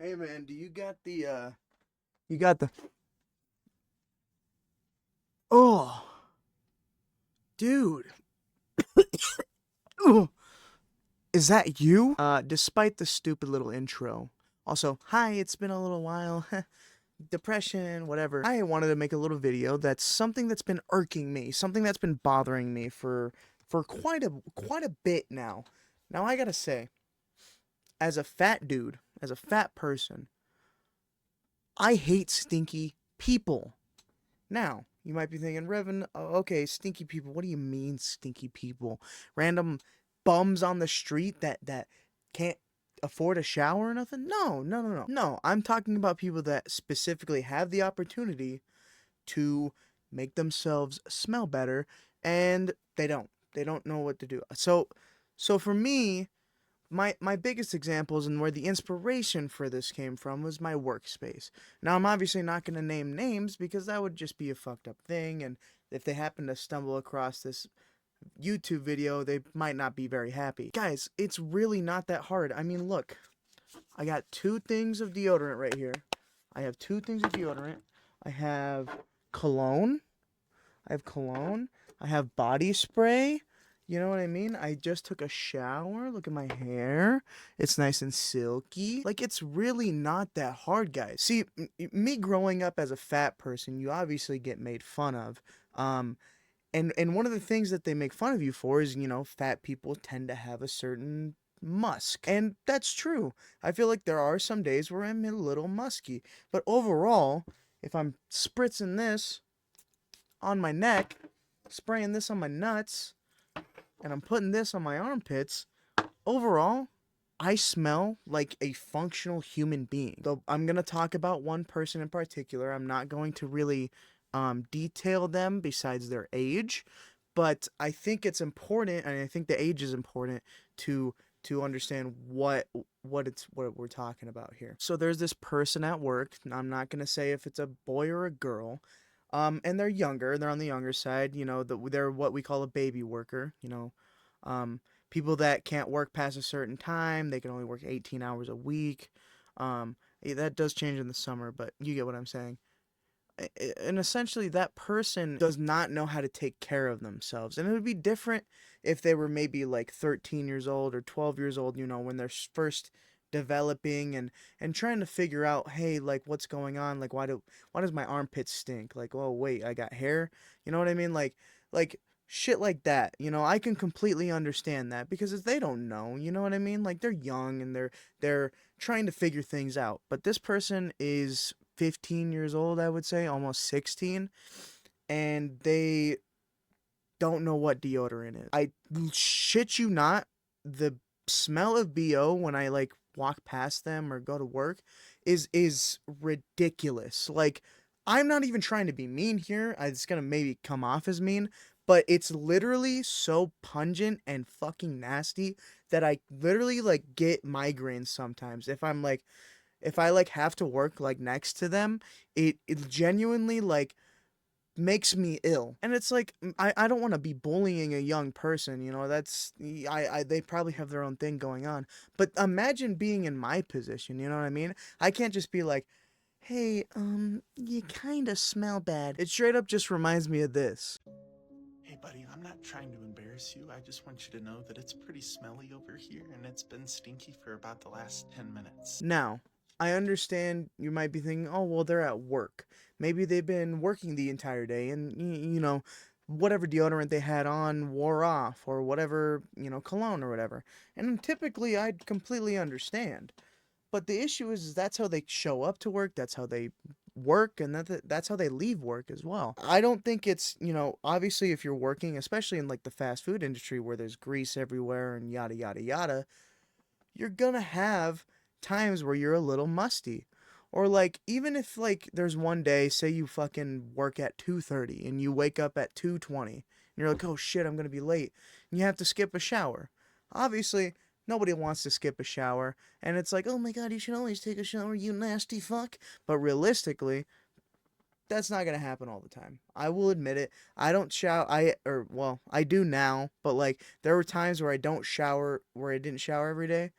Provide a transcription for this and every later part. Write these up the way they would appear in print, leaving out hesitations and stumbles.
Hey man, do you got the you got the Oh, dude. Ugh. Is that you? Despite the stupid little intro. Also, hi, it's been a little while. Depression, whatever. I wanted to make a little video that's something that's been irking me, something that's been bothering me for quite a bit now. Now I got to say, as a fat dude, as a fat person, I hate stinky people. Now, you might be thinking, Revan, okay, stinky people. What do you mean, stinky people? Random bums on the street that can't afford a shower or nothing? No, no, no, no. No, I'm talking about people that specifically have the opportunity to make themselves smell better, and they don't. They don't know what to do. So for me, my biggest examples and where the inspiration for this came from was my workspace. Now I'm obviously not going to name names because that would just be a fucked up thing, and if they happen to stumble across this YouTube video, they might not be very happy. Guys, it's really not that hard. I mean, look, I got two things of deodorant right here. I have two things of deodorant. I have cologne. I have cologne. I have body spray. You know what I mean? I just took a shower. Look at my hair. It's nice and silky. Like, it's really not that hard, guys. See, me growing up as a fat person, you obviously get made fun of. And one of the things that they make fun of you for is, fat people tend to have a certain musk. And that's true. I feel like there are some days where I'm a little musky. But overall, if I'm spritzing this on my neck, spraying this on my nuts, and I'm putting this on my armpits, overall, I smell like a functional human being. Though I'm going to talk about one person in particular. I'm not going to really detail them besides their age, but I think it's important, and I think the age is important to understand what we're talking about here. So there's this person at work. I'm not going to say if it's a boy or a girl. And they're younger. They're on the younger side. They're what we call a baby worker. People that can't work past a certain time. They can only work 18 hours a week. That does change in the summer, but you get what I'm saying. And essentially, that person does not know how to take care of themselves. And it would be different if they were maybe like 13 years old or 12 years old, when they're first developing and trying to figure out, hey, like, what's going on? Like, why does my armpits stink? Like, oh wait, I got hair. You know what I mean? Like shit like that. I can completely understand that because they don't know. You know what I mean? Like, they're young and they're trying to figure things out. But this person is 15 years old, I would say, almost 16, and they don't know what deodorant is. I shit you not, the smell of BO when I like walk past them or go to work is ridiculous. Like, I'm not even trying to be mean here. It's going to maybe come off as mean, but it's literally so pungent and fucking nasty that I literally like get migraines sometimes if I like have to work like next to them. It genuinely like makes me ill. And it's like, I don't want to be bullying a young person, that's they probably have their own thing going on. But imagine being in my position, you know what I mean? I can't just be like, hey, you kind of smell bad. It straight up just reminds me of this. Hey buddy, I'm not trying to embarrass you. I just want you to know that it's pretty smelly over here and it's been stinky for about the last 10 minutes. Now, I understand you might be thinking, oh, well, they're at work. Maybe they've been working the entire day and, whatever deodorant they had on wore off or whatever, cologne or whatever. And typically I'd completely understand. But the issue is that's how they show up to work, that's how they work, and that's how they leave work as well. I don't think it's, obviously if you're working, especially in like the fast food industry where there's grease everywhere and yada, yada, yada, you're gonna have times where you're a little musty. Or like even if like there's one day, say you fucking work at 2:30 and you wake up at 2:20 and you're like, "Oh shit, I'm going to be late." And you have to skip a shower. Obviously, nobody wants to skip a shower, and it's like, "Oh my god, you should always take a shower, you nasty fuck." But realistically, that's not gonna happen all the time. I will admit it. I don't shower. I do now, but like there were times where I don't shower, where I didn't shower every day,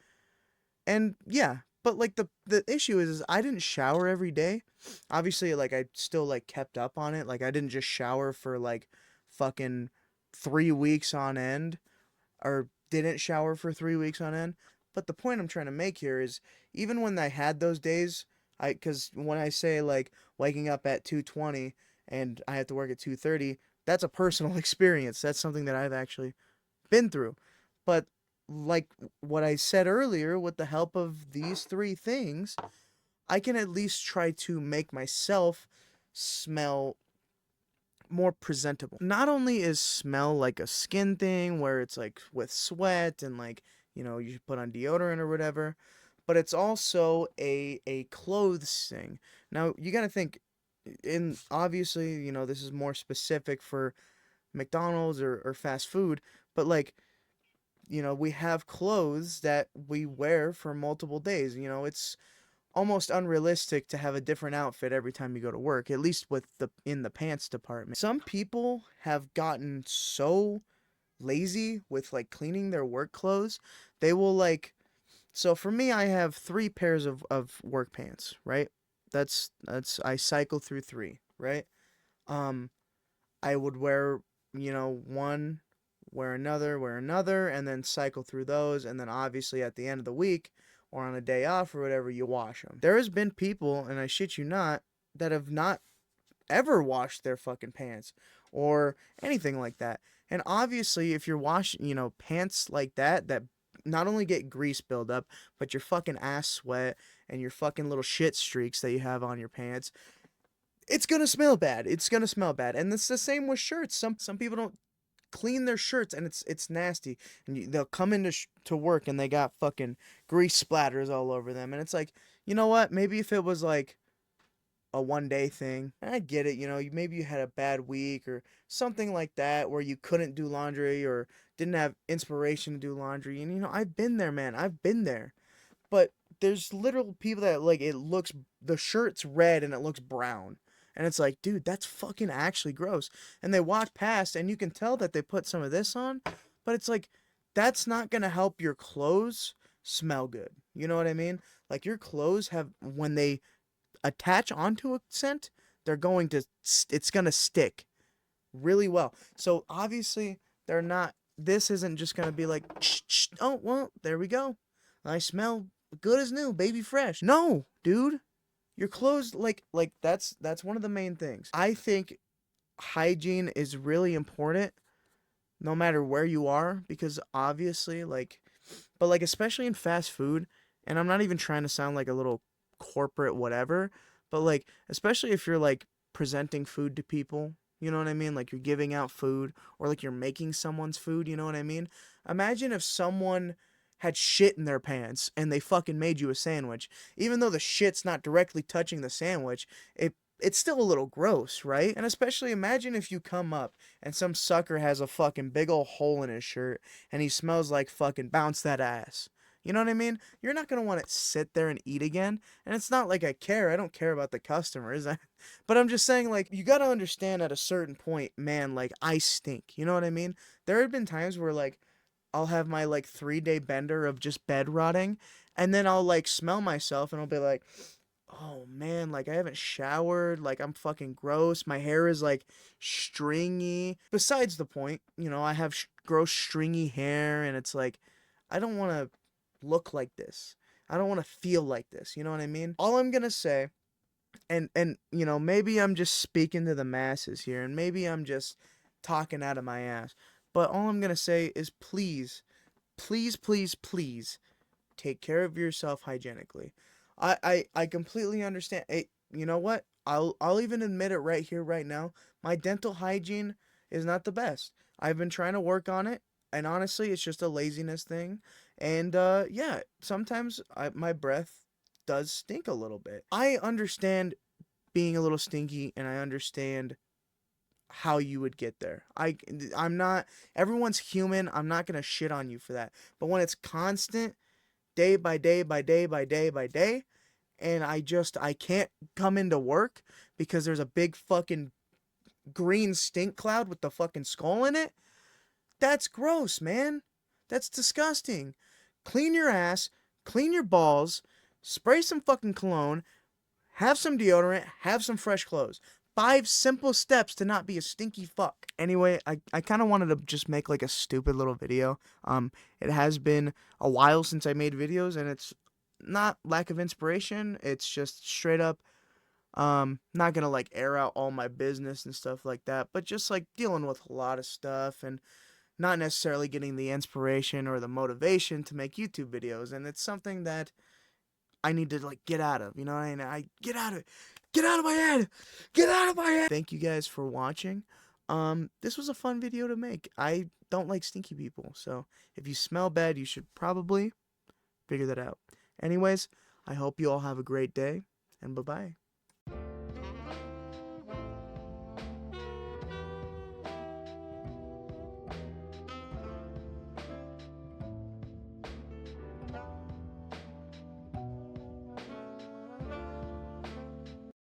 and yeah, But like the issue is I didn't shower every day. Obviously, like I still like kept up on it. Like I didn't just shower for like fucking 3 weeks on end, or didn't shower for 3 weeks on end. But the point I'm trying to make here is even when I had those days, because when I say like waking up at 2:20 and I have to work at 2:30, that's a personal experience. That's something that I've actually been through. But like what I said earlier, with the help of these three things, I can at least try to make myself smell more presentable. Not only is smell like a skin thing where it's like with sweat and like, you should put on deodorant or whatever, but it's also a clothes thing. Now, you got to think in obviously, this is more specific for McDonald's or fast food, but like, we have clothes that we wear for multiple days. It's almost unrealistic to have a different outfit every time you go to work, at least with the in the pants department. Some people have gotten so lazy with like cleaning their work clothes. They will like so for me I have 3 pairs of work pants, right? That's I cycle through three, right? Um I would wear, one, wear another, and then cycle through those. And then obviously at the end of the week or on a day off or whatever, you wash them. There has been people, and I shit you not, that have not ever washed their fucking pants or anything like that. And obviously, if you're washing, pants like that not only get grease buildup, but your fucking ass sweat and your fucking little shit streaks that you have on your pants, it's gonna smell bad. It's gonna smell bad, and it's the same with shirts. Some people don't clean their shirts, and it's nasty. And they'll come into to work and they got fucking grease splatters all over them, and it's like, you know what? Maybe if it was like a 1 day thing, and I get it. Maybe you had a bad week or something like that where you couldn't do laundry or didn't have inspiration to do laundry, and I've been there, man. I've been there. But there's literal people that like the shirt's red and it looks brown. And it's like, dude, that's fucking actually gross. And they walk past and you can tell that they put some of this on, but it's like that's not going to help your clothes smell good. You know what I mean? Like your clothes have when they attach onto a scent, it's going to stick really well. So obviously they're not this isn't just going to be like, oh, well, there we go. I smell good as new, baby fresh. No, dude. Your clothes like that's one of the main things. I think hygiene is really important no matter where you are, because obviously but like especially in fast food, and I'm not even trying to sound like a little corporate whatever, but like especially if you're like presenting food to people, you know what I mean? Like you're giving out food or like you're making someone's food, you know what I mean? Imagine if someone had shit in their pants and they fucking made you a sandwich. Even though the shit's not directly touching the sandwich, it's still a little gross, right? And especially imagine if you come up and some sucker has a fucking big old hole in his shirt and he smells like fucking bounce that ass. You know what I mean? You're not going to want to sit there and eat again. And it's not like I care. I don't care about the customers. But I'm just saying, like, you got to understand at a certain point, man, like, I stink. You know what I mean? There have been times where, like, I'll have my like 3 day bender of just bed rotting, and then I'll like smell myself and I'll be like, oh man, like I haven't showered, like I'm fucking gross. My hair is like stringy. Besides the point, I have gross stringy hair, and it's like, I don't want to look like this. I don't want to feel like this. You know what I mean? All I'm gonna say, and maybe I'm just speaking to the masses here, and maybe I'm just talking out of my ass. But all I'm gonna say is please, please, please, please take care of yourself hygienically. I completely understand. Hey, you know what? I'll even admit it right here, right now. My dental hygiene is not the best. I've been trying to work on it, and honestly, it's just a laziness thing. And yeah, sometimes my breath does stink a little bit. I understand being a little stinky, and I understand how you would get there. I'm not everyone's human. I'm not going to shit on you for that. But when it's constant, day by day by day by day by day, and I can't come into work because there's a big fucking green stink cloud with the fucking skull in it, that's gross, man. That's disgusting. Clean your ass, clean your balls, spray some fucking cologne, have some deodorant, have some fresh clothes. 5 simple steps to not be a stinky fuck. Anyway, I kind of wanted to just make like a stupid little video. It has been a while since I made videos, and it's not lack of inspiration. It's just straight up, not gonna like air out all my business and stuff like that, but just like dealing with a lot of stuff and not necessarily getting the inspiration or the motivation to make YouTube videos. And it's something that I need to like get out of, you know what I mean? I get out of it. Get out of my head. Get out of my head. Thank you guys for watching. This was a fun video to make. I don't like stinky people, so if you smell bad, you should probably figure that out. Anyways, I hope you all have a great day, and bye-bye.